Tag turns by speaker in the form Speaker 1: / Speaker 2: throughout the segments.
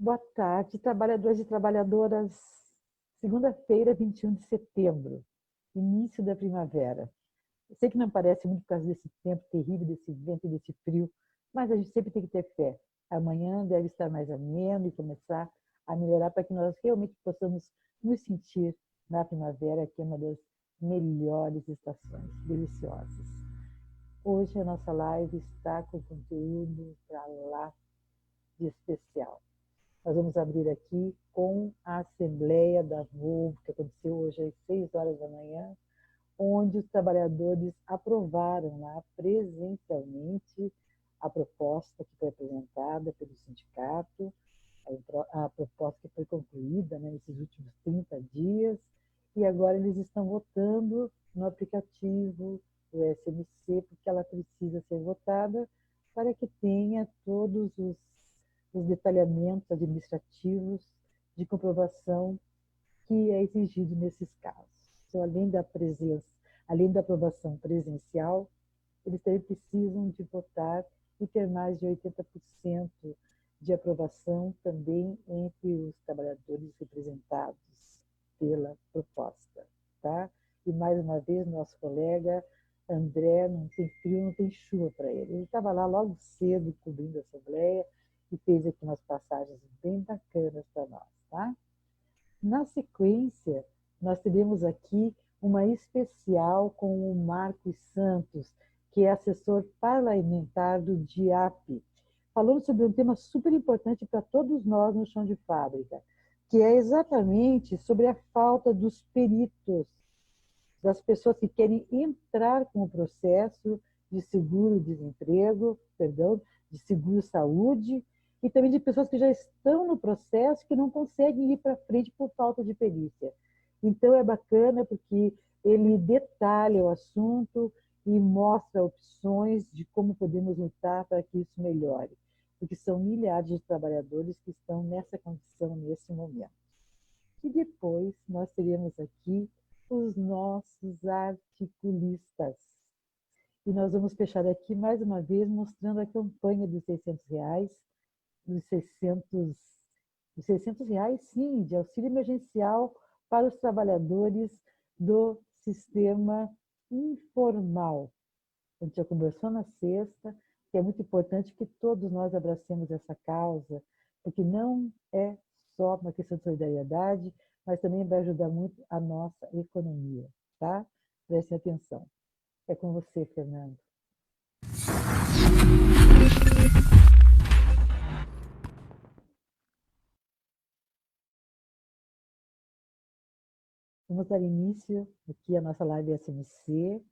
Speaker 1: Boa tarde, trabalhadores e trabalhadoras. Segunda-feira, 21 de setembro, início da primavera. Eu sei que não parece muito por causa desse tempo terrível, desse vento e desse frio, mas a gente sempre tem que ter fé. Amanhã deve estar mais ameno e começar a melhorar para que nós realmente possamos nos sentir na primavera, que é uma das melhores estações, deliciosas. Hoje a nossa live está com conteúdo para lá de especial. Nós vamos abrir aqui com a Assembleia da Volvo, que aconteceu hoje às 6 horas da manhã, onde os trabalhadores aprovaram lá presencialmente a proposta que foi apresentada pelo sindicato, a proposta que foi concluída, né, nesses últimos 30 dias, e agora eles estão votando no aplicativo do SMC, porque ela precisa ser votada para que tenha todos os detalhamentos administrativos de comprovação que é exigido nesses casos. Então, além da aprovação presencial, eles também precisam de votar e ter mais de 80% de aprovação também entre os trabalhadores representados pela proposta. Tá? E, mais uma vez, nosso colega André, não tem frio, não tem chuva para ele. Ele estava lá logo cedo, cobrindo a Assembleia, e fez aqui umas passagens bem bacanas para nós. Tá? Na sequência, nós teremos aqui uma especial com o Marcos Santos, que é assessor parlamentar do DIAP, falando sobre um tema super importante para todos nós no chão de fábrica, que é exatamente sobre a falta dos peritos, das pessoas que querem entrar com o processo de seguro-desemprego, de seguro-saúde, e também de pessoas que já estão no processo que não conseguem ir para frente por falta de perícia. Então, é bacana porque ele detalha o assunto e mostra opções de como podemos lutar para que isso melhore, porque são milhares de trabalhadores que estão nessa condição nesse momento. E depois nós teremos aqui os nossos articulistas. E nós vamos fechar aqui mais uma vez mostrando a campanha dos R$600, dos 600 reais, sim, de auxílio emergencial para os trabalhadores do sistema informal. A gente já conversou na sexta, que é muito importante que todos nós abracemos essa causa, porque não é só uma questão de solidariedade, mas também vai ajudar muito a nossa economia, tá? Prestem atenção. É com você, Fernando. Vamos dar início aqui à nossa live SMC,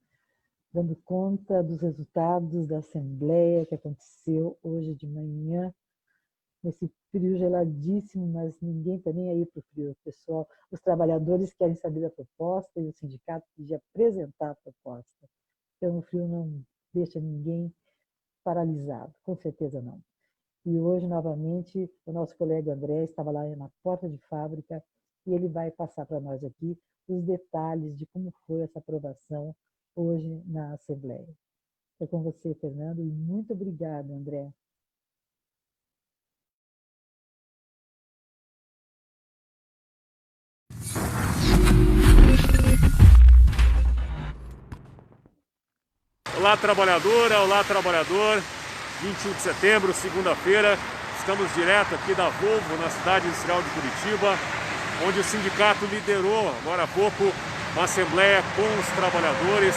Speaker 1: dando conta dos resultados da Assembleia que aconteceu hoje de manhã, nesse frio geladíssimo, mas ninguém está nem aí para o frio, pessoal. Os trabalhadores querem saber da proposta e o sindicato pediu apresentar a proposta. Então, o frio não deixa ninguém paralisado, com certeza não. E hoje, novamente, o nosso colega André estava lá na porta de fábrica e ele vai passar para nós aqui os detalhes de como foi essa aprovação hoje na Assembleia. É com você, Fernando, e muito obrigada, André.
Speaker 2: Olá, trabalhadora, olá, trabalhador. 21 de setembro, segunda-feira, estamos direto aqui da Volvo, na cidade industrial de Curitiba, onde o sindicato liderou, agora há pouco, uma assembleia com os trabalhadores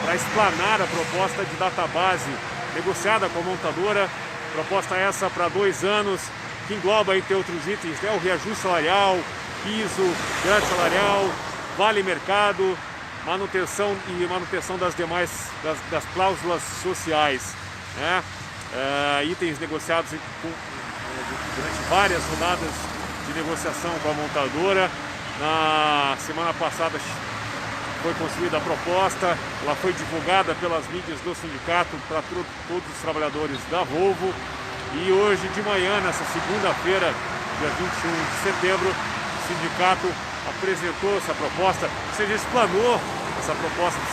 Speaker 2: para explanar a proposta de database negociada com a montadora. Proposta essa para 2 anos, que engloba, entre outros itens, o reajuste salarial, piso, grade salarial, vale mercado, manutenção das demais das cláusulas sociais, né? Itens negociados durante várias rodadas de negociação com a montadora. Na semana passada foi construída a proposta, ela foi divulgada pelas mídias do sindicato para todos os trabalhadores da Volvo, e hoje de manhã, nessa segunda-feira, dia 21 de setembro, o sindicato apresentou essa proposta, ou seja, explanou essa proposta dos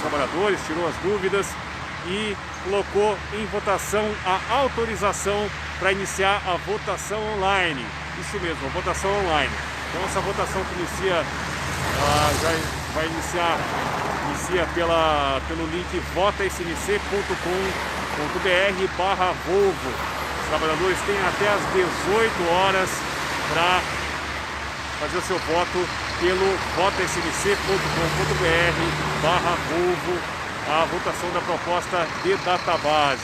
Speaker 2: trabalhadores, tirou as dúvidas e colocou em votação a autorização para iniciar a votação online. Isso mesmo, a votação online. Então essa votação que inicia, já vai inicia pelo link votasmc.com.br/Volvo. Os trabalhadores têm até às 18 horas para fazer o seu voto pelo votasmc.com.br/Volvo, a votação da proposta de database.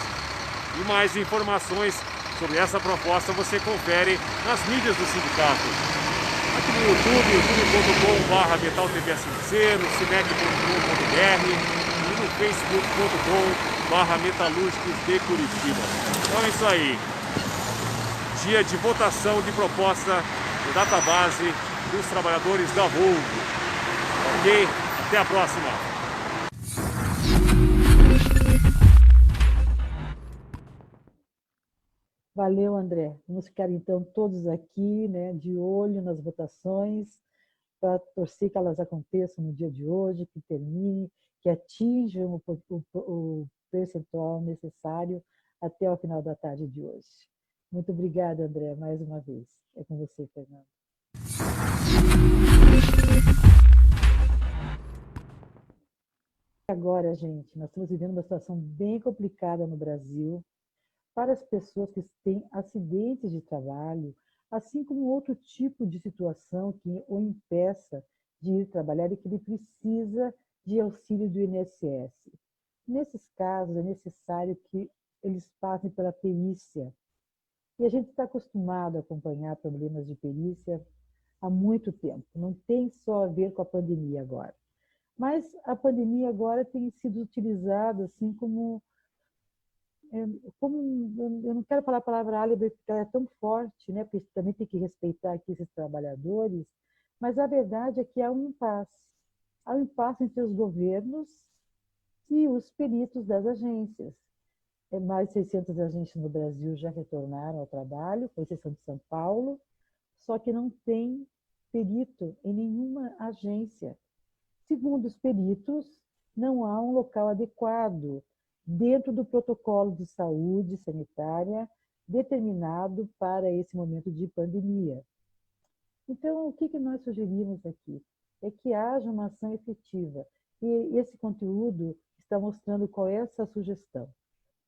Speaker 2: E mais informações sobre essa proposta você confere nas mídias do sindicato. Aqui no YouTube, youtube.com/metaltvsmc, no cinec.com.br e no facebook.com/metalúrgicos de Curitiba. Então é isso aí. Dia de votação de proposta de database dos trabalhadores da Volvo. Ok? Até a próxima!
Speaker 1: Valeu, André. Vamos ficar, então, todos aqui, né, de olho nas votações, para torcer que elas aconteçam no dia de hoje, que termine, que atinjam o percentual necessário até o final da tarde de hoje. Muito obrigada, André, mais uma vez. É com você, Fernando. Agora, gente, nós estamos vivendo uma situação bem complicada no Brasil para as pessoas que têm acidentes de trabalho, assim como outro tipo de situação que o impeça de ir trabalhar e que ele precisa de auxílio do INSS. Nesses casos, é necessário que eles passem pela perícia. E a gente está acostumado a acompanhar problemas de perícia há muito tempo. Não tem só a ver com a pandemia agora. Mas a pandemia agora tem sido utilizada assim como eu não quero falar a palavra álibi porque ela é tão forte, né? Porque também tem que respeitar aqui esses trabalhadores, mas a verdade é que há um impasse. Há um impasse entre os governos e os peritos das agências. Mais de 600 agentes no Brasil já retornaram ao trabalho, com exceção de São Paulo, só que não tem perito em nenhuma agência. Segundo os peritos, não há um local adequado dentro do protocolo de saúde sanitária determinado para esse momento de pandemia. Então, o que nós sugerimos aqui? É que haja uma ação efetiva. E esse conteúdo está mostrando qual é essa sugestão.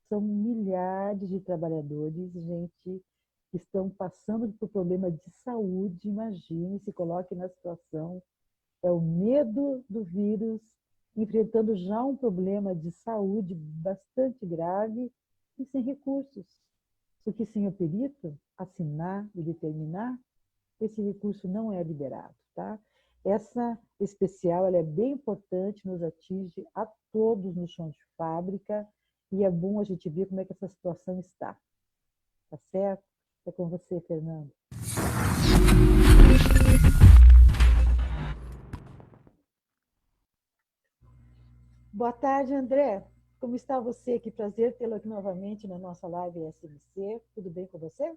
Speaker 1: São milhares de trabalhadores, gente, que estão passando por problema de saúde. Imagine, se coloque na situação. É o medo do vírus, enfrentando já um problema de saúde bastante grave e sem recursos. Porque sem o perito assinar e determinar, esse recurso não é liberado. Tá? Essa especial ela é bem importante, nos atinge a todos no chão de fábrica e é bom a gente ver como é que essa situação está. Tá certo? É com você, Fernando. Boa tarde, André. Como está você? Que prazer tê-lo aqui novamente na nossa live SMC. Tudo bem com você?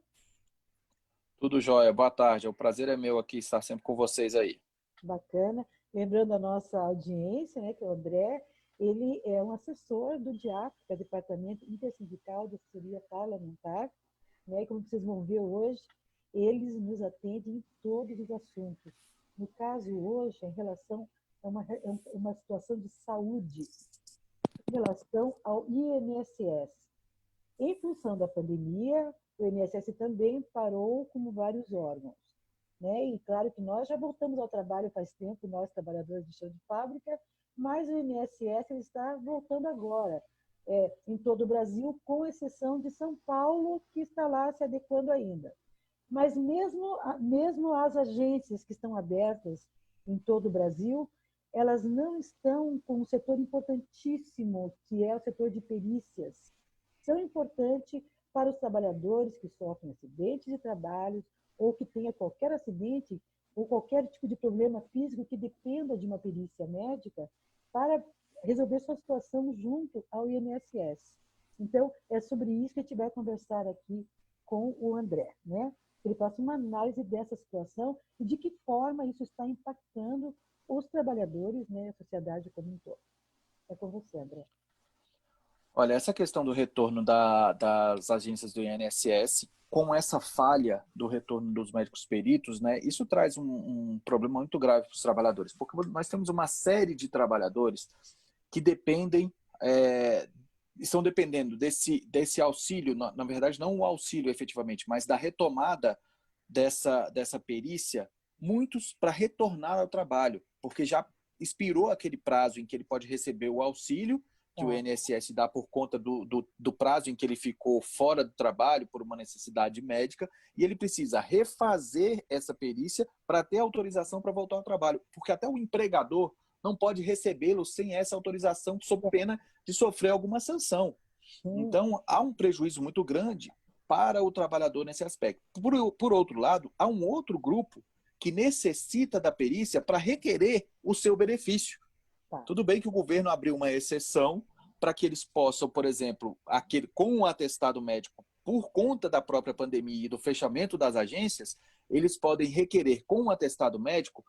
Speaker 3: Tudo jóia. Boa tarde. O prazer é meu aqui estar sempre com vocês aí.
Speaker 1: Bacana. Lembrando a nossa audiência, né, que o André, ele é um assessor do DIAP, que é o Departamento Intersindical de Assessoria Parlamentar, né, e como vocês vão ver hoje, eles nos atendem em todos os assuntos. No caso hoje, em relação a uma situação de saúde, em relação ao INSS. Em função da pandemia, o INSS também parou como vários órgãos. Né? E claro que nós já voltamos ao trabalho faz tempo, nós trabalhadores de chão de fábrica, mas o INSS está voltando agora, em todo o Brasil, com exceção de São Paulo, que está lá se adequando ainda. Mas mesmo as agências que estão abertas em todo o Brasil, elas não estão com um setor importantíssimo, que é o setor de perícias. Tão importante para os trabalhadores que sofrem acidentes de trabalho ou que tenha qualquer acidente ou qualquer tipo de problema físico que dependa de uma perícia médica para resolver sua situação junto ao INSS. Então, é sobre isso que a gente vai conversar aqui com o André, né? Ele faça uma análise dessa situação e de que forma isso está impactando os trabalhadores, né, a sociedade como um todo. É com você, André.
Speaker 3: Olha, essa questão do retorno das agências do INSS, com essa falha do retorno dos médicos peritos, né, isso traz um problema muito grave para os trabalhadores, porque nós temos uma série de trabalhadores que dependem, estão dependendo desse auxílio, na verdade não o auxílio efetivamente, mas da retomada dessa perícia, muitos para retornar ao trabalho, porque já expirou aquele prazo em que ele pode receber o auxílio, que o INSS dá por conta do prazo em que ele ficou fora do trabalho por uma necessidade médica, e ele precisa refazer essa perícia para ter autorização para voltar ao trabalho, porque até o empregador não pode recebê-lo sem essa autorização, sob pena de sofrer alguma sanção. Então, há um prejuízo muito grande para o trabalhador nesse aspecto. Por outro lado, há um outro grupo que necessita da perícia para requerer o seu benefício. Tudo bem que o governo abriu uma exceção para que eles possam, por exemplo, com um atestado médico, por conta da própria pandemia e do fechamento das agências, eles podem requerer com um atestado médico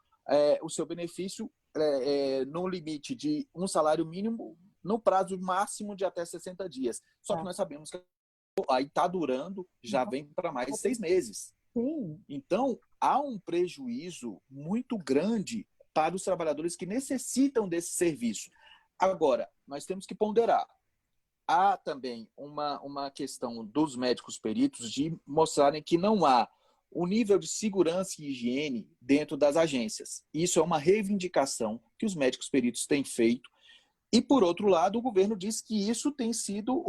Speaker 3: o seu benefício no limite de um salário mínimo no prazo máximo de até 60 dias. Só que nós sabemos que aí está durando, já vem para mais de 6 meses. Então, há um prejuízo muito grande para os trabalhadores que necessitam desse serviço. Agora, nós temos que ponderar. Há também uma questão dos médicos peritos de mostrarem que não há o nível de segurança e higiene dentro das agências. Isso é uma reivindicação que os médicos peritos têm feito. E, por outro lado, o governo diz que isso tem sido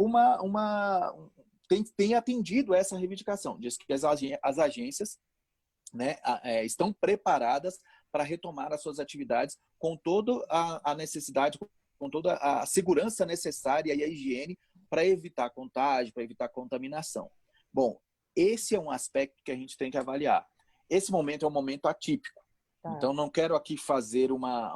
Speaker 3: tem atendido essa reivindicação. Diz que as agências, né, estão preparadas para retomar as suas atividades com toda a necessidade, com toda a segurança necessária e a higiene para evitar contágio, para evitar contaminação. Bom, esse é um aspecto que a gente tem que avaliar. Esse momento é um momento atípico. Então, não quero aqui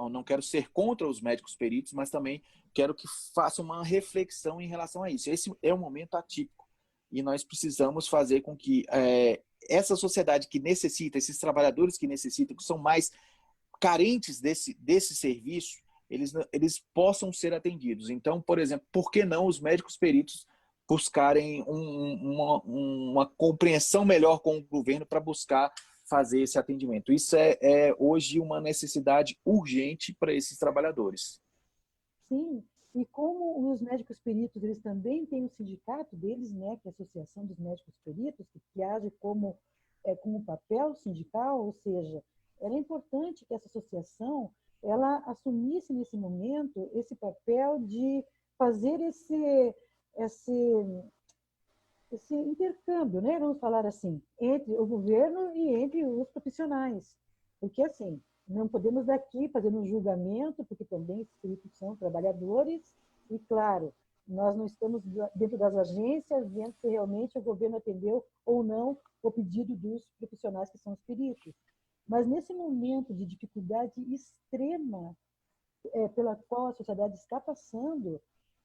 Speaker 3: não quero ser contra os médicos peritos, mas também quero que faça uma reflexão em relação a isso. Esse é um momento atípico e nós precisamos fazer com que essa sociedade que necessita, esses trabalhadores que necessitam, que são mais carentes desse serviço, eles possam ser atendidos. Então, por exemplo, por que não os médicos peritos buscarem uma compreensão melhor com o governo para buscar fazer esse atendimento? Isso é hoje uma necessidade urgente para esses trabalhadores.
Speaker 1: Sim, e como os médicos peritos, eles também têm o sindicato deles, né, que é a Associação dos Médicos Peritos, que age como papel sindical, ou seja, era importante que essa associação ela assumisse nesse momento esse papel de fazer esse intercâmbio, né? Vamos falar assim, entre o governo e entre os profissionais. Porque, assim, não podemos daqui fazer um julgamento, porque também esses peritos são trabalhadores, e, claro, nós não estamos dentro das agências vendo se realmente o governo atendeu ou não o pedido dos profissionais que são os peritos. Mas, nesse momento de dificuldade extrema pela qual a sociedade está passando,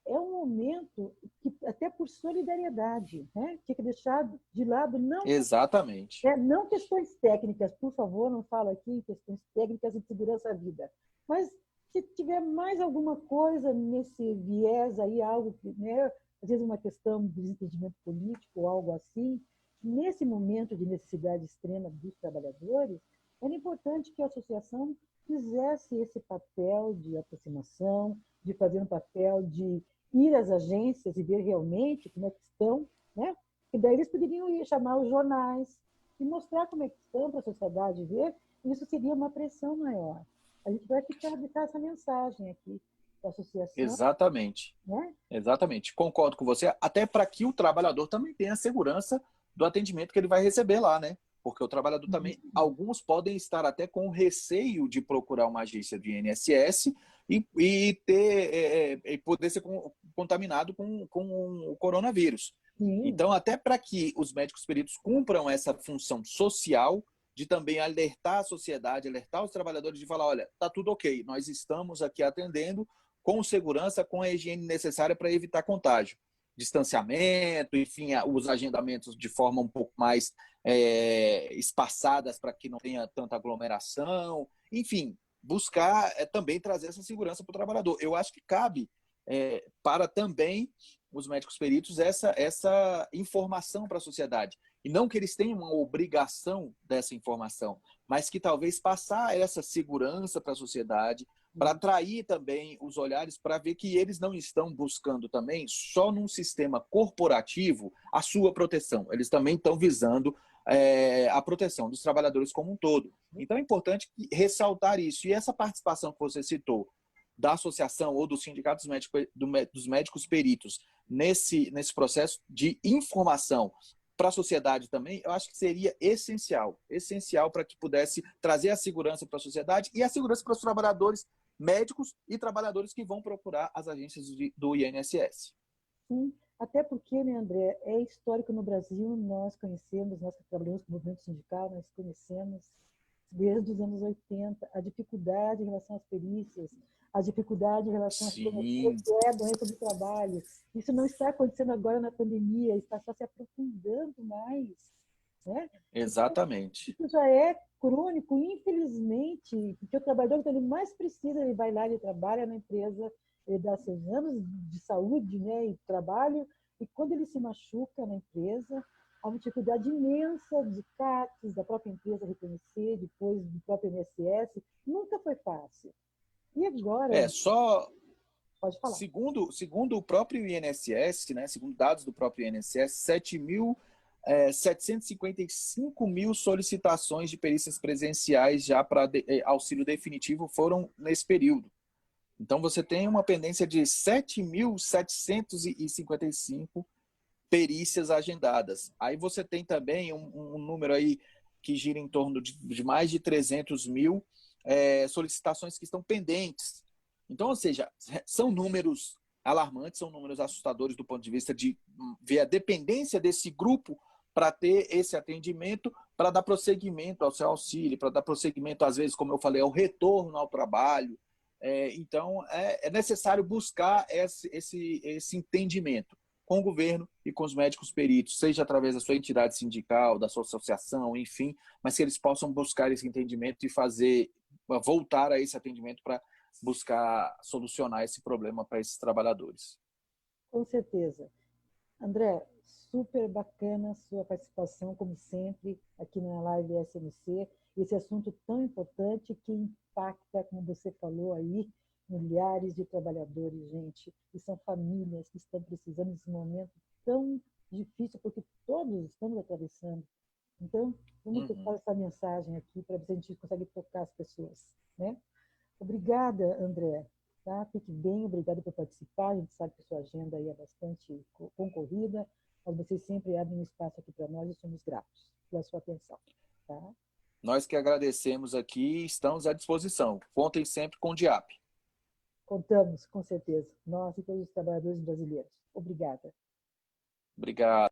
Speaker 1: é um momento que, até por solidariedade, né, tinha que deixar de lado
Speaker 3: Exatamente.
Speaker 1: Não questões técnicas, por favor, não falo aqui em questões técnicas de segurança da vida, mas se tiver mais alguma coisa nesse viés aí, algo que, né, às vezes uma questão de desentendimento político ou algo assim, nesse momento de necessidade extrema dos trabalhadores, era importante que a associação fizesse esse papel de aproximação, de fazer um papel de ir às agências e ver realmente como é que estão, né? E daí eles poderiam ir chamar os jornais e mostrar como é que estão para a sociedade ver, e isso seria uma pressão maior. A gente vai deixar essa mensagem aqui da associação.
Speaker 3: Exatamente.
Speaker 1: Né?
Speaker 3: Exatamente. Concordo com você, até para que o trabalhador também tenha segurança do atendimento que ele vai receber lá, né? Porque o trabalhador também, alguns podem estar até com receio de procurar uma agência de INSS e poder ser contaminado com o coronavírus.
Speaker 1: Sim.
Speaker 3: Então, até para que os médicos peritos cumpram essa função social de também alertar a sociedade, alertar os trabalhadores de falar, olha, tá tudo ok, nós estamos aqui atendendo com segurança, com a higiene necessária para evitar contágio. Distanciamento, enfim, os agendamentos de forma um pouco mais espaçadas para que não tenha tanta aglomeração, enfim, buscar também trazer essa segurança para o trabalhador. Eu acho que cabe para também os médicos peritos essa informação para a sociedade. E não que eles tenham uma obrigação dessa informação, mas que talvez passar essa segurança para a sociedade, para atrair também os olhares, para ver que eles não estão buscando também, só num sistema corporativo, a sua proteção. Eles também estão visando a proteção dos trabalhadores como um todo. Então é importante ressaltar isso. E essa participação que você citou, da associação ou do sindicato dos médicos peritos nesse processo de informação para a sociedade também, eu acho que seria essencial para que pudesse trazer a segurança para a sociedade e a segurança para os trabalhadores médicos e trabalhadores que vão procurar as agências do INSS.
Speaker 1: Sim, até porque, né, André, é histórico no Brasil, nós que trabalhamos com o movimento sindical, nós conhecemos desde os anos 80 a dificuldade em relação às perícias, a dificuldade em relação a doença do trabalho. Isso não está acontecendo agora na pandemia, está só se aprofundando mais. Né?
Speaker 3: Exatamente.
Speaker 1: Isso já é crônico, infelizmente, porque o trabalhador que ele mais precisa, ele vai lá, ele trabalha na empresa, ele dá seus anos de saúde, né, e trabalho, e quando ele se machuca na empresa, há uma dificuldade imensa de CACs, da própria empresa reconhecer, depois do próprio INSS, nunca foi fácil. E agora... Pode falar.
Speaker 3: Segundo o próprio INSS, né, segundo dados do próprio INSS, 755 mil solicitações de perícias presenciais já para auxílio definitivo foram nesse período. Então, você tem uma pendência de 7.755 perícias agendadas. Aí você tem também um número aí que gira em torno de mais de 300 mil solicitações que estão pendentes. Então, ou seja, são números alarmantes, são números assustadores do ponto de vista de ver a dependência desse grupo para ter esse atendimento, para dar prosseguimento ao seu auxílio, para dar prosseguimento, às vezes, como eu falei, ao retorno ao trabalho. Então, é necessário buscar esse entendimento com o governo e com os médicos peritos, seja através da sua entidade sindical, da sua associação, enfim, mas que eles possam buscar esse entendimento e voltar a esse atendimento para buscar solucionar esse problema para esses trabalhadores.
Speaker 1: Com certeza. André, super bacana a sua participação, como sempre, aqui na Live SMC. Esse assunto tão importante que impacta, como você falou aí, milhares de trabalhadores, gente, e são famílias que estão precisando desse momento tão difícil, porque todos estamos atravessando. Então, vamos tocar essa mensagem aqui para ver se a gente consegue tocar as pessoas, né? Obrigada, André. Tá? Fique bem, obrigada por participar. A gente sabe que a sua agenda aí é bastante concorrida, mas vocês sempre abrem um espaço aqui para nós e somos gratos pela sua atenção. Tá?
Speaker 3: Nós que agradecemos aqui, estamos à disposição. Contem sempre com o DIAP.
Speaker 1: Contamos, com certeza. Nós e todos os trabalhadores brasileiros. Obrigada.
Speaker 3: Obrigado.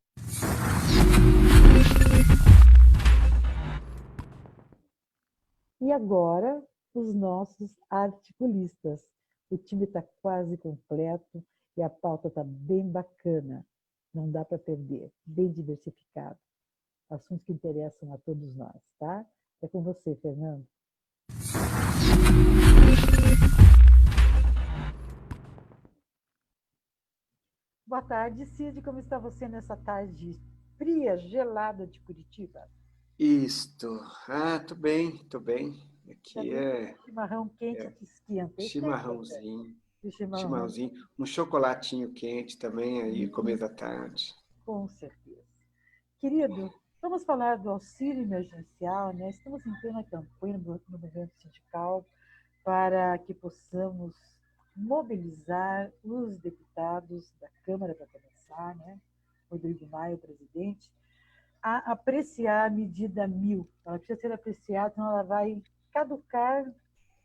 Speaker 1: E agora, os nossos articulistas. O time está quase completo e a pauta está bem bacana. Não dá para perder. Bem diversificado. Assuntos que interessam a todos nós, tá? É com você, Fernando. Boa tarde, Cid. Como está você nessa tarde fria, gelada de Curitiba?
Speaker 4: Isto. Tô bem, tô bem. Aqui
Speaker 1: chimarrão quente que esquenta.
Speaker 4: Chimarrãozinho.
Speaker 1: Chimarrãozinho.
Speaker 4: Um chocolatinho quente também aí, começo da tarde.
Speaker 1: Com certeza. Querido, vamos falar do auxílio emergencial, né? Estamos em plena campanha no movimento sindical para que possamos mobilizar os deputados da Câmara para começar, né? Rodrigo Maia, o presidente, a apreciar a medida 1000. Ela precisa ser apreciada, senão ela vai caducar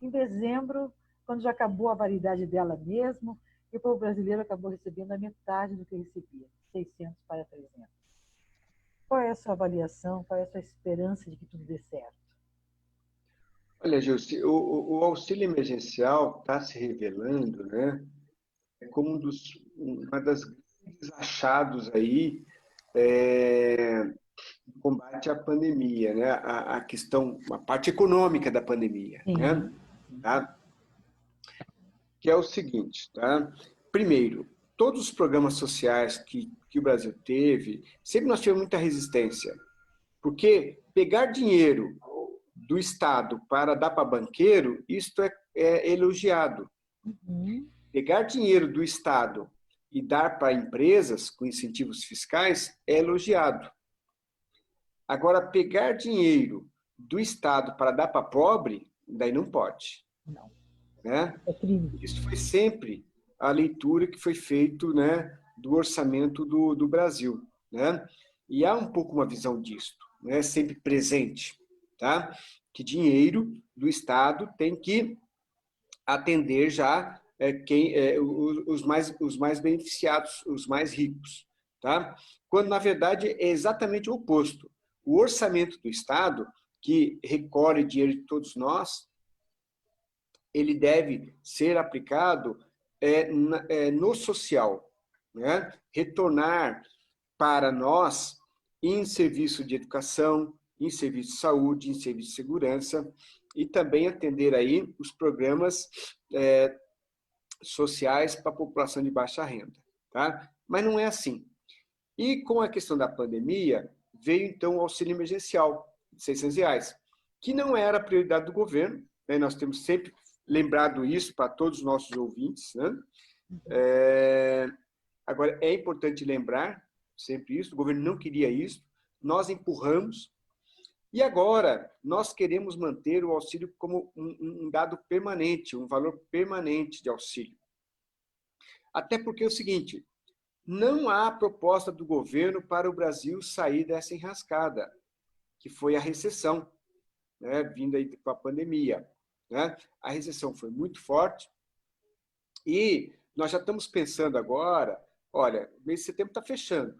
Speaker 1: em dezembro, quando já acabou a validade dela mesmo, e o povo brasileiro acabou recebendo a metade do que recebia, 600 para 300. Qual é a sua avaliação, qual é a sua esperança de que tudo dê certo?
Speaker 4: Olha, Gilce, o auxílio emergencial está se revelando, né, como uma das grandes achados aí no combate à pandemia, né, a questão, a parte econômica da pandemia, né, tá? Que é o seguinte, tá? Primeiro, todos os programas sociais que o Brasil teve, sempre nós tivemos muita resistência. Porque pegar dinheiro do Estado para dar para banqueiro, isto é elogiado.
Speaker 1: Uhum.
Speaker 4: Pegar dinheiro do Estado e dar para empresas com incentivos fiscais é elogiado. Agora, pegar dinheiro do Estado para dar para pobre, daí não pode.
Speaker 1: Não.
Speaker 4: Né?
Speaker 1: É crime.
Speaker 4: Isso foi sempre a leitura que foi feita, né, do orçamento do Brasil. Né? E há um pouco uma visão disso, né, sempre presente. Tá? Que dinheiro do Estado tem que atender já os mais beneficiados, os mais ricos. Tá? Quando, na verdade, é exatamente o oposto. O orçamento do Estado, que recolhe dinheiro de todos nós, ele deve ser aplicado no social, né? Retornar para nós em serviço de educação, em serviço de saúde, em serviço de segurança, e também atender aí os programas sociais para a população de baixa renda. Tá? Mas não é assim. E com a questão da pandemia, veio então o auxílio emergencial de R$600, que não era a prioridade do governo, né? Nós temos sempre lembrado isso para todos os nossos ouvintes. Né? Agora, é importante lembrar sempre isso, o governo não queria isso, nós empurramos, e agora nós queremos manter o auxílio como um dado permanente, um valor permanente de auxílio. Até porque é o seguinte, não há proposta do governo para o Brasil sair dessa enrascada, que foi a recessão, né, vinda aí com a pandemia. Né? A recessão foi muito forte e nós já estamos pensando agora, olha, o mês de setembro está fechando.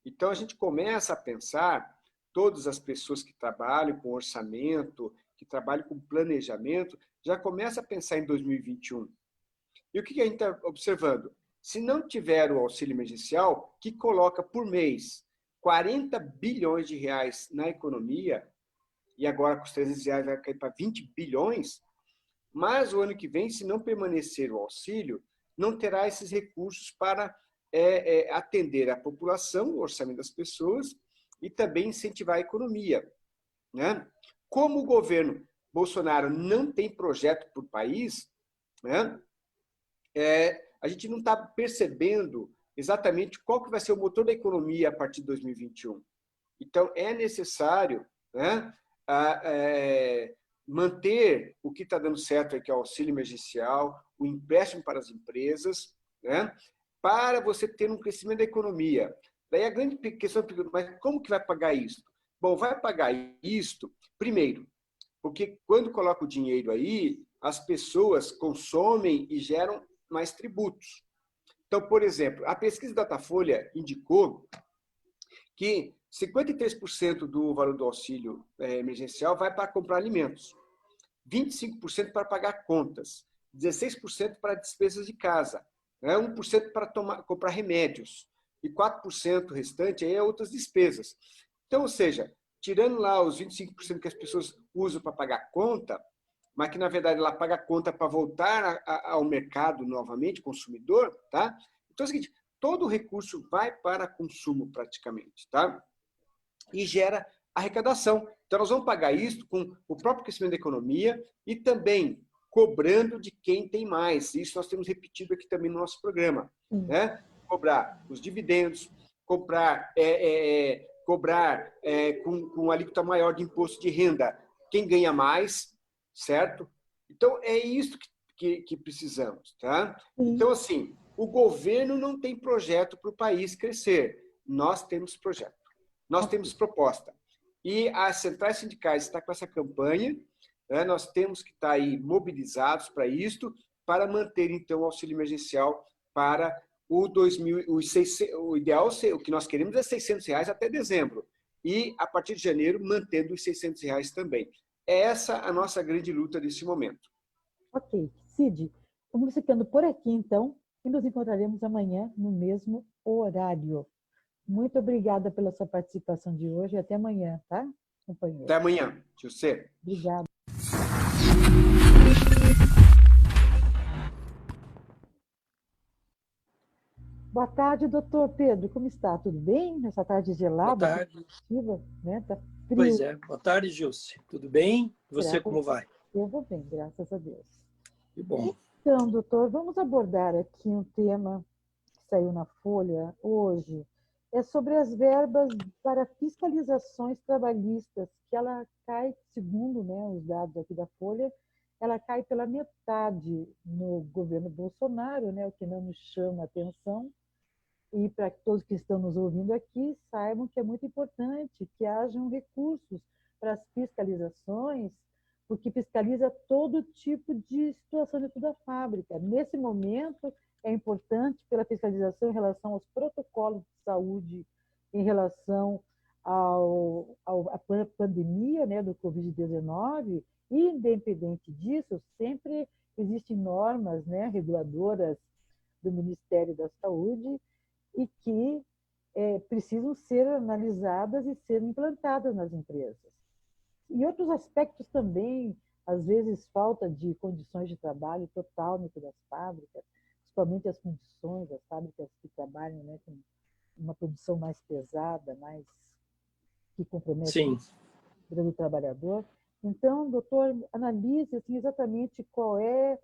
Speaker 4: Então, a gente começa a pensar, todas as pessoas que trabalham com orçamento, que trabalham com planejamento, já começa a pensar em 2021. E o que a gente está observando? Se não tiver o auxílio emergencial, que coloca por mês 40 bilhões de reais na economia, e agora com os R$300 vai cair para 20 bilhões, mas o ano que vem, se não permanecer o auxílio, não terá esses recursos para atender a população, o orçamento das pessoas, e também incentivar a economia. Né? Como o governo Bolsonaro não tem projeto para o país, né? A gente não está percebendo exatamente qual que vai ser o motor da economia a partir de 2021. Então, é necessário, né, manter o que está dando certo, que é o auxílio emergencial, o empréstimo para as empresas, né, para você ter um crescimento da economia. Daí a grande questão é, mas como que vai pagar isso? Bom, vai pagar isso, primeiro, porque quando coloca o dinheiro aí, as pessoas consomem e geram mais tributos. Então, por exemplo, a pesquisa Datafolha indicou que 53% do valor do auxílio emergencial vai para comprar alimentos, 25% para pagar contas, 16% para despesas de casa, 1% para comprar remédios e 4% restante aí é outras despesas. Então, ou seja, tirando lá os 25% que as pessoas usam para pagar conta, mas que, na verdade, ela paga a conta para voltar ao mercado novamente, consumidor, tá? Então é o seguinte, todo o recurso vai para consumo praticamente, tá? E gera arrecadação. Então, nós vamos pagar isso com o próprio crescimento da economia e também cobrando de quem tem mais. Isso nós temos repetido aqui também no nosso programa. Né? Cobrar os dividendos, cobrar com alíquota maior de imposto de renda quem ganha mais, certo? Então, é isso que precisamos. Tá? Então, assim, o governo não tem projeto para o país crescer. Nós temos projeto. Nós temos proposta. E as centrais sindicais estão com essa campanha, né? Nós temos que estar aí mobilizados para isto, para manter, então, o auxílio emergencial para o ideal, o que nós queremos é R$600 até dezembro. E, a partir de janeiro, mantendo os R$600 também. É essa a nossa grande luta nesse momento.
Speaker 1: Ok. Cid, vamos ficando por aqui, então, e nos encontraremos amanhã no mesmo horário. Muito obrigada pela sua participação de hoje e até amanhã, tá, companheiro?
Speaker 4: Até amanhã, José.
Speaker 1: Obrigada. Boa tarde, doutor Pedro. Como está? Tudo bem? Nessa tarde
Speaker 5: Boa
Speaker 1: gelada, aqui
Speaker 5: tarde.
Speaker 1: em Curitiba, né? Tá
Speaker 5: Pois
Speaker 1: frio.
Speaker 5: é. Boa tarde, Gilce. Tudo bem? Você
Speaker 1: Graças,
Speaker 5: como vai?
Speaker 1: eu vou bem, graças a Deus.
Speaker 5: Que bom.
Speaker 1: Então, doutor, vamos abordar aqui um tema que saiu na Folha hoje. É sobre as verbas para fiscalizações trabalhistas, que ela cai, segundo, né, os dados aqui da Folha, ela cai pela metade no governo Bolsonaro, né, o que não nos chama a atenção. E para que todos que estão nos ouvindo aqui saibam que é muito importante que hajam recursos para as fiscalizações, porque fiscaliza todo tipo de situação dentro da fábrica. Nesse momento, é importante pela fiscalização em relação aos protocolos de saúde, em relação à pandemia, né, do Covid-19, e, independente disso, sempre existem normas, né, reguladoras do Ministério da Saúde e que precisam ser analisadas e ser implantadas nas empresas. E outros aspectos também, às vezes, falta de condições de trabalho total dentro das fábricas, principalmente as condições das fábricas que trabalham, né, com uma produção mais pesada, mais que compromete
Speaker 5: Sim.
Speaker 1: a vida do trabalhador. Então, doutor, analise assim, exatamente qual é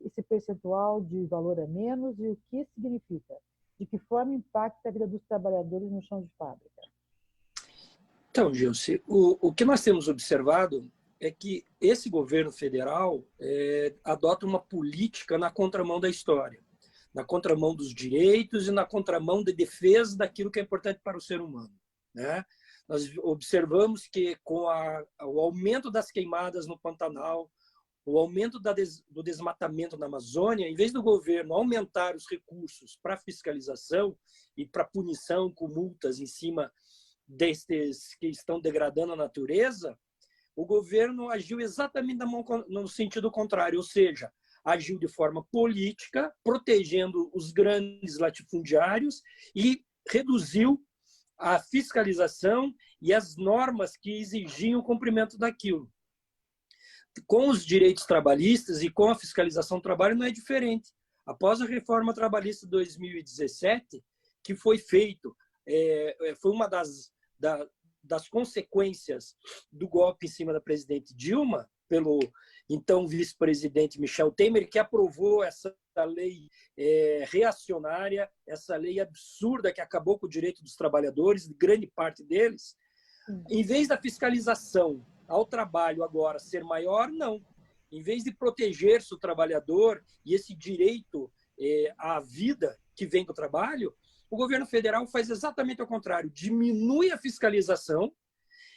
Speaker 1: esse percentual de valor a menos e o que significa, de que forma impacta a vida dos trabalhadores no chão de fábrica.
Speaker 5: Então, Gilce, o que nós temos observado é que esse governo federal adota uma política na contramão da história, na contramão dos direitos e na contramão da defesa daquilo que é importante para o ser humano, né? Nós observamos que com o aumento das queimadas no Pantanal, o aumento do desmatamento na Amazônia, em vez do governo aumentar os recursos para fiscalização e para punição com multas em cima destes que estão degradando a natureza, o governo agiu exatamente no sentido contrário, ou seja, agiu de forma política, protegendo os grandes latifundiários e reduziu a fiscalização e as normas que exigiam o cumprimento daquilo. Com os direitos trabalhistas e com a fiscalização do trabalho não é diferente. Após a reforma trabalhista de 2017, que foi feito, foi uma das consequências do golpe em cima da presidente Dilma, pelo então vice-presidente Michel Temer, que aprovou essa lei reacionária, essa lei absurda que acabou com o direito dos trabalhadores, grande parte deles. Em vez da fiscalização ao trabalho agora ser maior, não. Em vez de proteger-se o trabalhador e esse direito à vida que vem do trabalho, o governo federal faz exatamente o contrário. Diminui a fiscalização,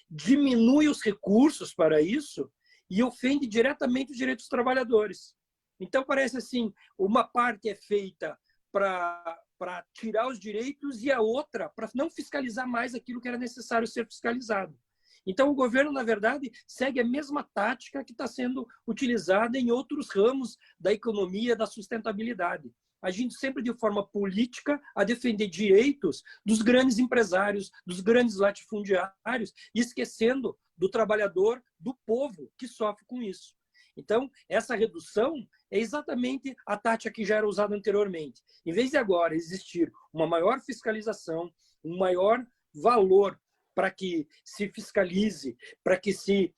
Speaker 5: diminui os recursos para isso e ofende diretamente os direitos dos trabalhadores. Então, parece assim, uma parte é feita para tirar os direitos e a outra para não fiscalizar mais aquilo que era necessário ser fiscalizado. Então, o governo, na verdade, segue a mesma tática que está sendo utilizada em outros ramos da economia, da sustentabilidade, agindo sempre de forma política a defender direitos dos grandes empresários, dos grandes latifundiários, esquecendo do trabalhador, do povo que sofre com isso. Então, essa redução é exatamente a tática que já era usada anteriormente. Em vez de agora existir uma maior fiscalização, um maior valor para que se fiscalize, para que se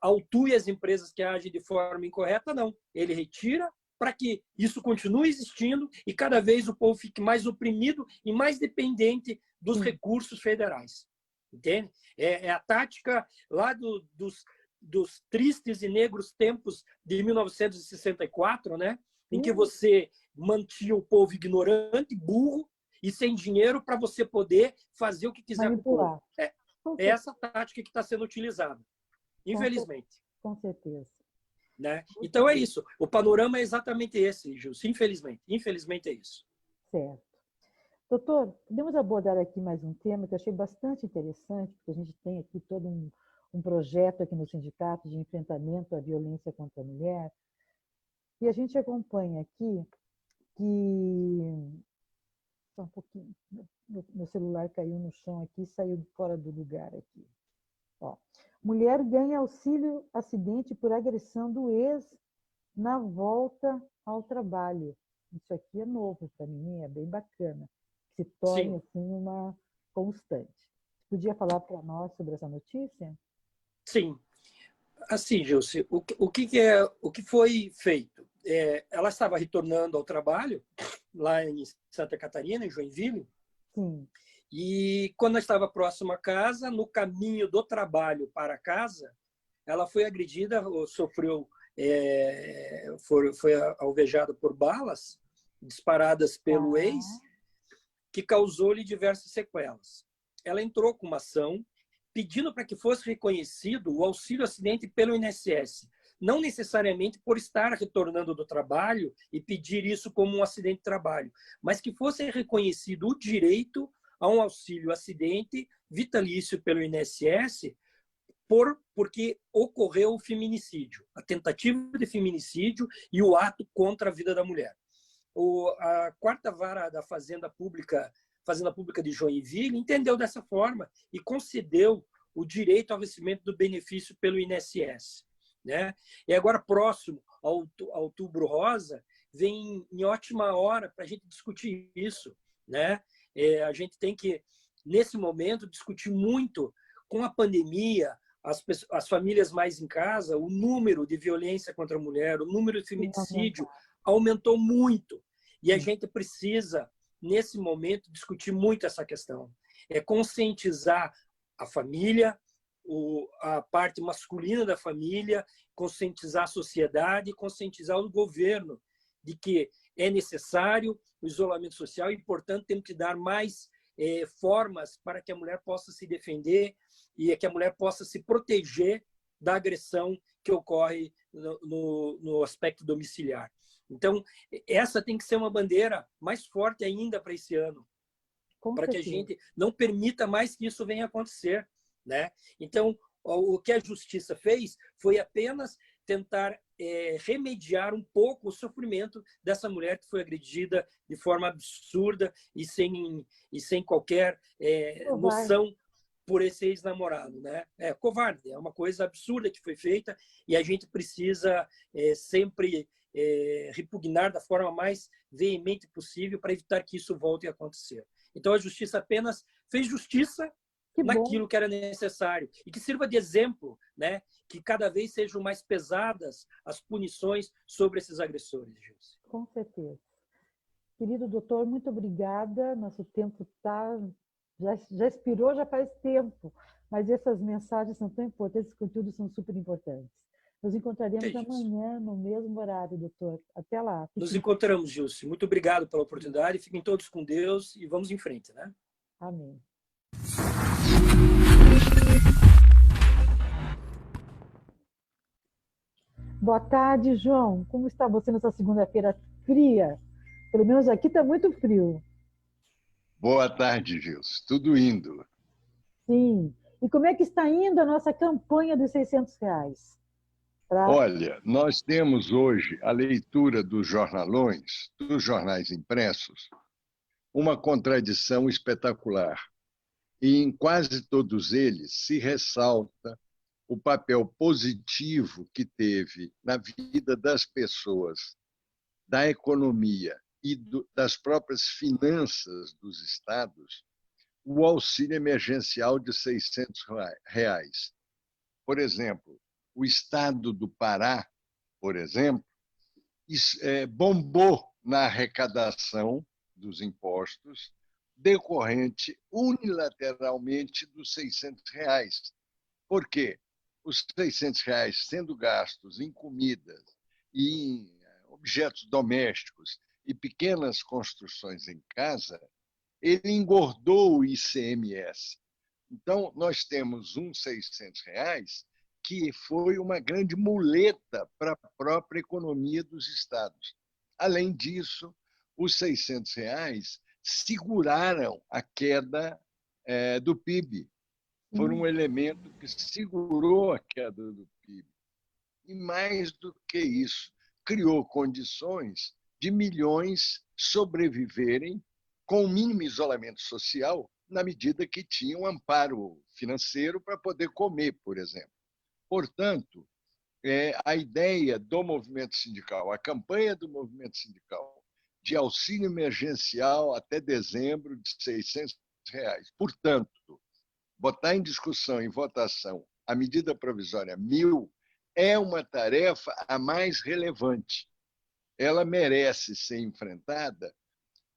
Speaker 5: autue as empresas que agem de forma incorreta, não. Ele retira para que isso continue existindo e cada vez o povo fique mais oprimido e mais dependente dos recursos federais. Entende? É a tática lá dos tristes e negros tempos de 1964, né? Em que você mantinha o povo ignorante, burro e sem dinheiro para você poder fazer o que quiser com o povo. É essa tática que está sendo utilizada, infelizmente.
Speaker 1: Com certeza.
Speaker 5: Né? Então é isso. O panorama é exatamente esse, Gilson. Infelizmente. Infelizmente é isso.
Speaker 1: Certo. Doutor, podemos abordar aqui mais um tema que eu achei bastante interessante, porque a gente tem aqui todo um projeto aqui no sindicato de enfrentamento à violência contra a mulher, e a gente acompanha aqui que... Só um pouquinho. Meu celular caiu no chão aqui e saiu fora do lugar aqui. Ó. Mulher ganha auxílio acidente por agressão do ex na volta ao trabalho. isso aqui é novo para mim, é bem bacana, que se torne
Speaker 5: Sim,
Speaker 1: assim uma constante. Podia falar para nós sobre essa notícia?
Speaker 5: sim. Assim, Gilce, o que foi feito? Ela estava retornando ao trabalho lá em Santa Catarina, em Joinville,
Speaker 1: Sim.
Speaker 5: e quando ela estava próxima à casa, no caminho do trabalho para casa, ela foi agredida, ou sofreu, foi alvejada por balas disparadas pelo ex,
Speaker 1: Ah,
Speaker 5: que causou-lhe diversas sequelas. Ela entrou com uma ação pedindo para que fosse reconhecido o auxílio acidente pelo INSS, não necessariamente por estar retornando do trabalho e pedir isso como um acidente de trabalho, mas que fosse reconhecido o direito a um auxílio acidente vitalício pelo INSS porque ocorreu o feminicídio, a tentativa de feminicídio e o ato contra a vida da mulher. A quarta vara da Fazenda Pública de Joinville entendeu dessa forma e concedeu o direito ao recebimento do benefício pelo INSS. Né? E agora, próximo ao Outubro Rosa, vem em ótima hora para a gente discutir isso. Né? A gente tem que, nesse momento, discutir muito com a pandemia, as famílias mais em casa, o número de violência contra a mulher, o número de
Speaker 1: sim,
Speaker 5: feminicídio
Speaker 1: aumentar.
Speaker 5: aumentou muito. E a
Speaker 1: Sim.
Speaker 5: gente precisa, nesse momento, discutir muito essa questão. É conscientizar a família, a parte masculina da família, conscientizar a sociedade, conscientizar o governo de que é necessário o isolamento social e, portanto, temos que dar mais formas para que a mulher possa se defender e que a mulher possa se proteger da agressão que ocorre no aspecto domiciliar. Então, essa tem que ser uma bandeira mais forte ainda para esse ano,
Speaker 1: Com
Speaker 5: para que a
Speaker 1: certeza.
Speaker 5: gente não permita mais que isso venha a acontecer. Né? Então, o que a justiça fez foi apenas tentar remediar um pouco o sofrimento dessa mulher que foi agredida de forma absurda e sem qualquer
Speaker 1: Covarde.
Speaker 5: noção por esse ex-namorado. Né? É covarde, é uma coisa absurda que foi feita e a gente precisa sempre repugnar da forma mais veemente possível para evitar que isso volte a acontecer. Então, a justiça apenas fez justiça
Speaker 1: Que bom.
Speaker 5: naquilo que era necessário e que sirva de exemplo, né? Que cada vez sejam mais pesadas as punições sobre esses agressores, Gilson.
Speaker 1: Com certeza. Querido doutor, muito obrigada. Nosso tempo já expirou, já faz tempo, mas essas mensagens são tão importantes, esses conteúdos são super importantes. Nos
Speaker 5: Que é
Speaker 1: encontraremos
Speaker 5: isso.
Speaker 1: amanhã, no mesmo horário, doutor. Até lá.
Speaker 5: Nos
Speaker 1: Fiquem...
Speaker 5: encontramos, Gilson. Muito obrigado pela oportunidade. Fiquem todos com Deus e vamos em frente, né?
Speaker 1: Amém. Boa tarde, João. Como está você nessa segunda-feira fria? Pelo menos aqui está muito frio.
Speaker 6: Boa tarde, Gilson. Tudo indo.
Speaker 1: Sim. E como é que está indo a nossa campanha dos R$ 600?
Speaker 6: Olha, nós temos hoje a leitura dos jornalões, dos jornais impressos, uma contradição espetacular. E em quase todos eles se ressalta o papel positivo que teve na vida das pessoas, da economia e das próprias finanças dos estados, o auxílio emergencial de R$ 600. Por exemplo, o estado do Pará, por exemplo, bombou na arrecadação dos impostos decorrente unilateralmente dos R$ 600. Por quê? Os R$ 600 sendo gastos em comidas e em objetos domésticos e pequenas construções em casa, ele engordou o ICMS. Então, nós temos uns R$ 600 que foi uma grande muleta para a própria economia dos estados. Além disso, os R$ 600 seguraram a queda do PIB. Foram um elemento que segurou a queda do PIB. E mais do que isso, criou condições de milhões sobreviverem com o mínimo isolamento social, na medida que tinham amparo financeiro para poder comer, por exemplo. Portanto, a ideia do movimento sindical, a campanha do movimento sindical de auxílio emergencial até dezembro de R$ 600. Portanto, botar em discussão, em votação, a medida provisória 1000 é uma tarefa a mais relevante. Ela merece ser enfrentada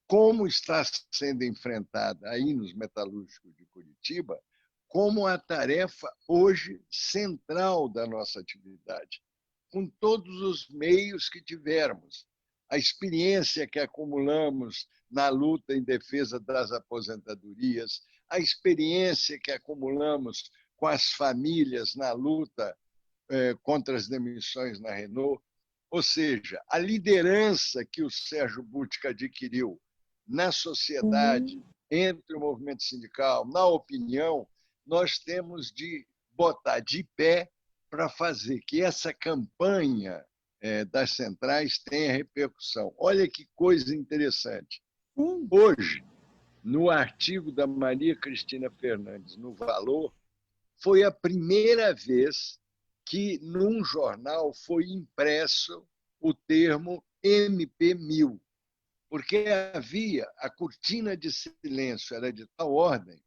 Speaker 6: como está sendo enfrentada aí nos metalúrgicos de Curitiba, como a tarefa hoje central da nossa atividade, com todos os meios que tivermos, a experiência que acumulamos na luta em defesa das aposentadorias, a experiência que acumulamos com as famílias na luta contra as demissões na Renault, ou seja, a liderança que o Sérgio Butka adquiriu na sociedade, entre o movimento sindical, na opinião, nós temos de botar de pé para fazer que essa campanha das centrais tenha repercussão. Olha que coisa interessante. Hoje, no artigo da Maria Cristina Fernandes, no Valor, foi a primeira vez que, num jornal, foi impresso o termo MP1000, porque havia a cortina de silêncio, era de tal ordem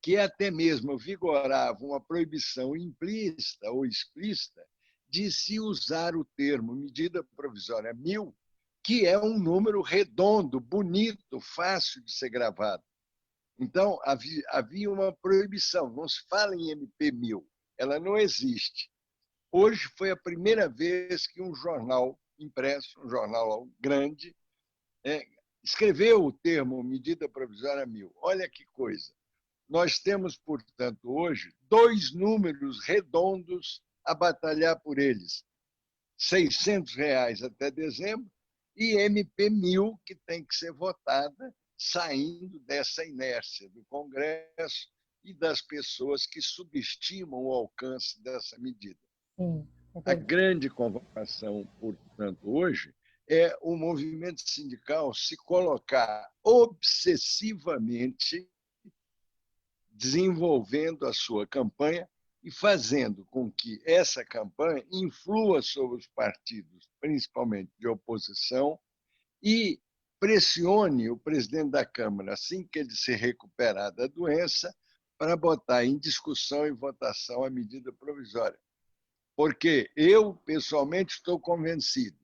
Speaker 6: que até mesmo vigorava uma proibição implícita ou explícita de se usar o termo medida provisória 1000, que é um número redondo, bonito, fácil de ser gravado. Então, havia uma proibição, não se fala em MP1000, ela não existe. Hoje foi a primeira vez que um jornal impresso, um jornal grande, escreveu o termo medida provisória 1000. Olha que coisa. Nós temos, portanto, hoje, 2 números redondos a batalhar por eles. R$ 600 até dezembro e MP1000, que tem que ser votada, saindo dessa inércia do Congresso e das pessoas que subestimam o alcance dessa medida. A grande convocação, portanto, hoje, é o movimento sindical se colocar obsessivamente desenvolvendo a sua campanha e fazendo com que essa campanha influa sobre os partidos, principalmente de oposição, e pressione o presidente da Câmara, assim que ele se recuperar da doença, para botar em discussão e votação a medida provisória. Porque eu, pessoalmente, estou convencido,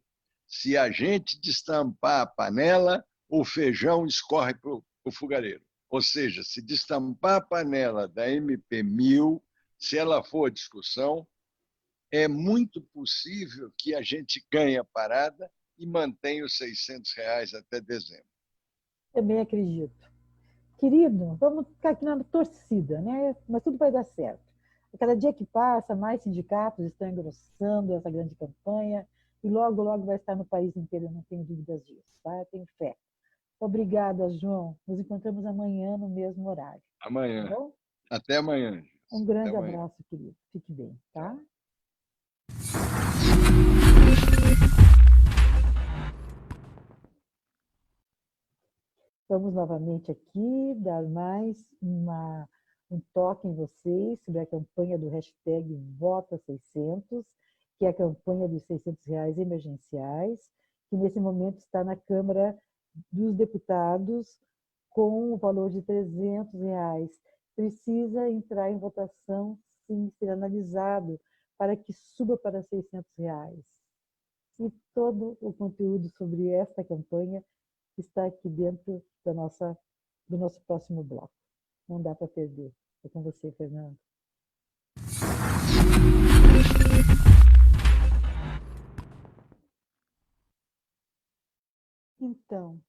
Speaker 6: se a gente destampar a panela, o feijão escorre para o fogareiro. Ou seja, se destampar a panela da MP1000, se ela for discussão, é muito possível que a gente ganhe a parada e mantenha os R$ 600 até dezembro.
Speaker 1: Também acredito. Querido, vamos ficar aqui na torcida, né? Mas tudo vai dar certo. A cada dia que passa, mais sindicatos estão engrossando essa grande campanha e logo, logo vai estar no país inteiro, eu não tenho dúvidas disso, tá? Eu tenho fé. Obrigada, João. Nos encontramos amanhã no mesmo horário.
Speaker 6: Amanhã.
Speaker 1: Tá bom?
Speaker 6: Até amanhã.
Speaker 1: Um grande abraço, querido. Fique bem, tá? Vamos novamente aqui dar mais um toque em vocês sobre a campanha do hashtag Vota600, que é a campanha dos R$ 600 emergenciais, que nesse momento está na Câmara dos Deputados com o valor de R$ 300. Precisa entrar em votação, sim, ser analisado para que suba para R$ 600. E todo o conteúdo sobre esta campanha está aqui dentro do nosso próximo bloco. Não dá para perder. É com você, Fernando. Então,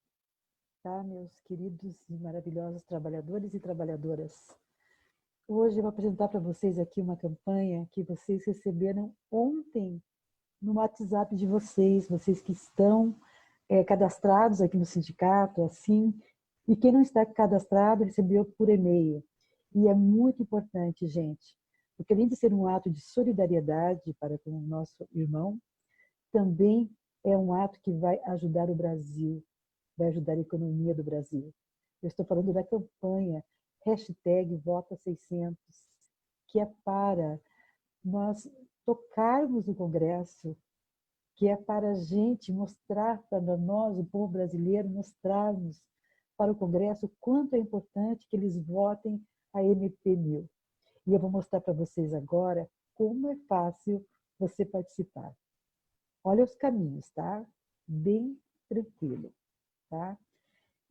Speaker 1: tá, meus queridos e maravilhosos trabalhadores e trabalhadoras. Hoje eu vou apresentar para vocês aqui uma campanha que vocês receberam ontem no WhatsApp de vocês que estão cadastrados aqui no sindicato, assim, e quem não está cadastrado recebeu por e-mail. E é muito importante, gente, porque além de ser um ato de solidariedade para com o nosso irmão, também é um ato que vai ajudar o Brasil, vai ajudar a economia do Brasil. Eu estou falando da campanha hashtag Vota600, que é para nós tocarmos o Congresso que é para a gente mostrar para nós, o povo brasileiro, mostrarmos para o Congresso o quanto é importante que eles votem a MP1000. E eu vou mostrar para vocês agora como é fácil você participar. Olha os caminhos, tá? Bem tranquilo, tá?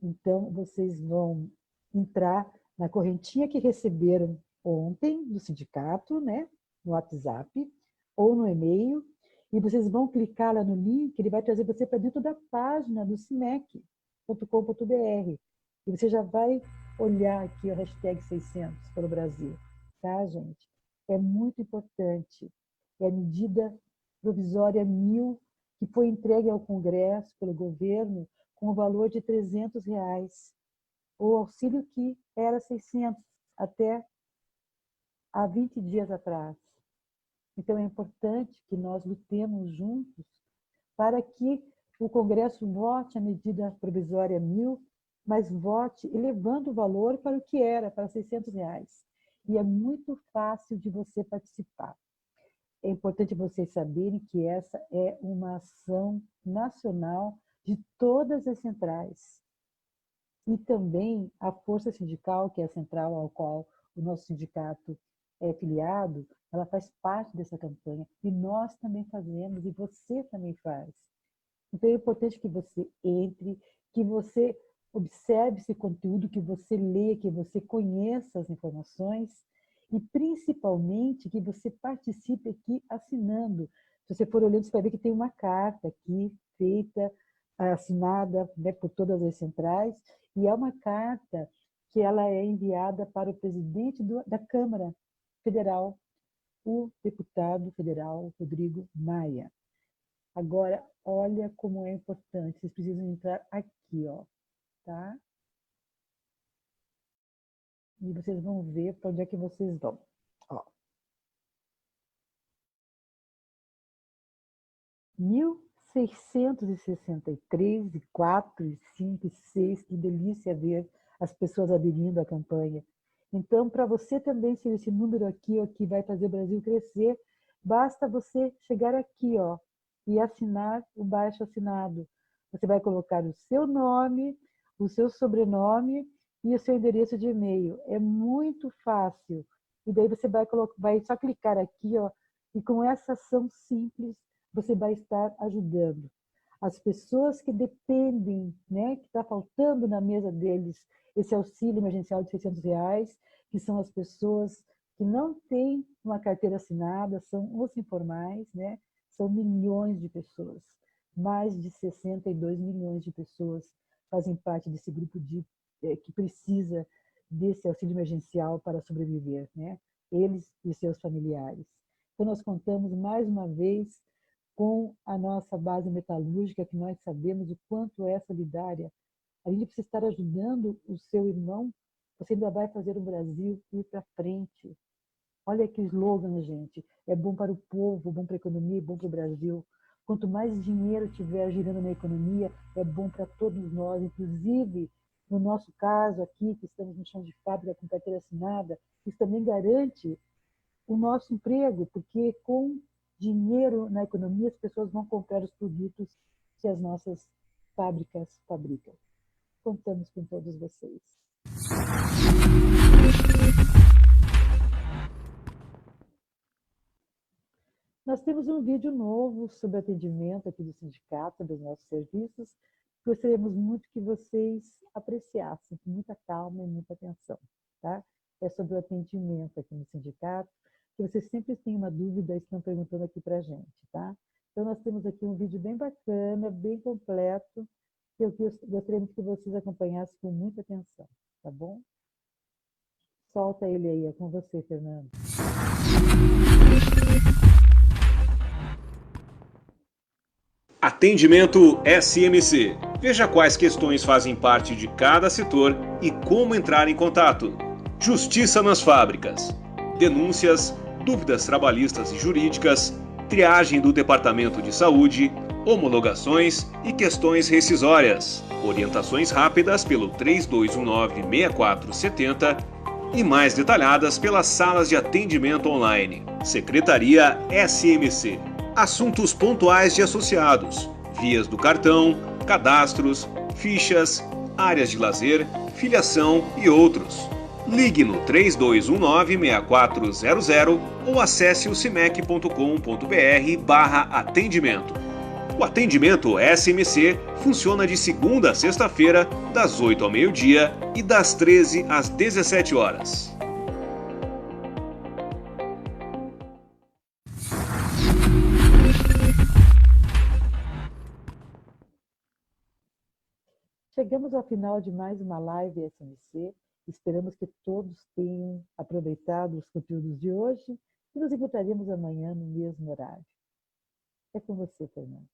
Speaker 1: Então, vocês vão entrar na correntinha que receberam ontem do sindicato, né? No WhatsApp ou no e-mail, e vocês vão clicar lá no link, ele vai trazer você para dentro da página do cimec.com.br. E você já vai olhar aqui o hashtag 600 pelo Brasil, tá, gente? É muito importante. É a medida provisória 1000 que foi entregue ao Congresso pelo governo com o valor de R$300. O auxílio que era 600 até há 20 dias atrás. Então, é importante que nós lutemos juntos para que o Congresso vote a medida provisória 1000, mas vote elevando o valor para o que era, para R$600. E é muito fácil de você participar. É importante vocês saberem que essa é uma ação nacional de todas as centrais. E também a Força Sindical, que é a central ao qual o nosso sindicato é filiado, ela faz parte dessa campanha. E nós também fazemos, e você também faz. Então é importante que você entre, que você observe esse conteúdo, que você leia, que você conheça as informações e, principalmente, que você participe aqui assinando. Se você for olhando, você vai ver que tem uma carta aqui, feita, assinada, né, por todas as centrais, e é uma carta que ela é enviada para o presidente da Câmara Federal, o deputado federal Rodrigo Maia. Agora, olha como é importante, vocês precisam entrar aqui, ó, tá? E vocês vão ver para onde é que vocês vão. Ó. 1663, e 4, e 5, e 6, que delícia ver as pessoas aderindo à campanha. Então, para você também ser esse número aqui, ó, que vai fazer o Brasil crescer, basta você chegar aqui, ó, e assinar o baixo assinado. Você vai colocar o seu nome, o seu sobrenome e o seu endereço de e-mail. É muito fácil. E daí você vai só clicar aqui, ó, e com essa ação simples, você vai estar ajudando as pessoas que dependem, né, que está faltando na mesa deles esse auxílio emergencial de R$600, que são as pessoas que não têm uma carteira assinada, são os informais, né? São milhões de pessoas, mais de 62 milhões de pessoas fazem parte desse grupo que precisa desse auxílio emergencial para sobreviver, né? Eles e seus familiares. Então, nós contamos mais uma vez com a nossa base metalúrgica, que nós sabemos o quanto é solidária. A gente precisa estar ajudando o seu irmão, você ainda vai fazer o Brasil ir para frente. Olha que slogan, gente. É bom para o povo, bom para a economia, é bom para o Brasil. Quanto mais dinheiro tiver girando na economia, é bom para todos nós, inclusive, no nosso caso aqui, que estamos no chão de fábrica com carteira assinada, isso também garante o nosso emprego, porque com dinheiro na economia, as pessoas vão comprar os produtos que as nossas fábricas fabricam. Contamos com todos vocês. Nós temos um vídeo novo sobre atendimento aqui do sindicato, dos nossos serviços. Gostaríamos muito que vocês apreciassem, com muita calma e muita atenção, tá? É sobre o atendimento aqui no sindicato, que vocês sempre têm uma dúvida e estão perguntando aqui para a gente, tá? Então, nós temos aqui um vídeo bem bacana, bem completo, que eu gostaria muito que vocês acompanhassem com muita atenção, tá bom? Solta ele aí, é com você, Fernando.
Speaker 2: Atendimento SMC. Veja quais questões fazem parte de cada setor e como entrar em contato. Justiça nas fábricas. Denúncias, dúvidas trabalhistas e jurídicas, triagem do Departamento de Saúde, homologações e questões rescisórias. Orientações rápidas pelo 3219-6470 e mais detalhadas pelas salas de atendimento online. Secretaria SMC.
Speaker 7: assuntos pontuais de associados, vias do cartão, cadastros, fichas, áreas de lazer, filiação e outros. Ligue no 3219-6400 ou acesse o cimec.com.br/atendimento. O atendimento SMC funciona de segunda a sexta-feira, das 8 ao meio-dia e das 13 às 17 horas.
Speaker 1: Chegamos ao final de mais uma live SMC. Esperamos que todos tenham aproveitado os conteúdos de hoje e nos encontraremos amanhã no mesmo horário. É com você, Fernando.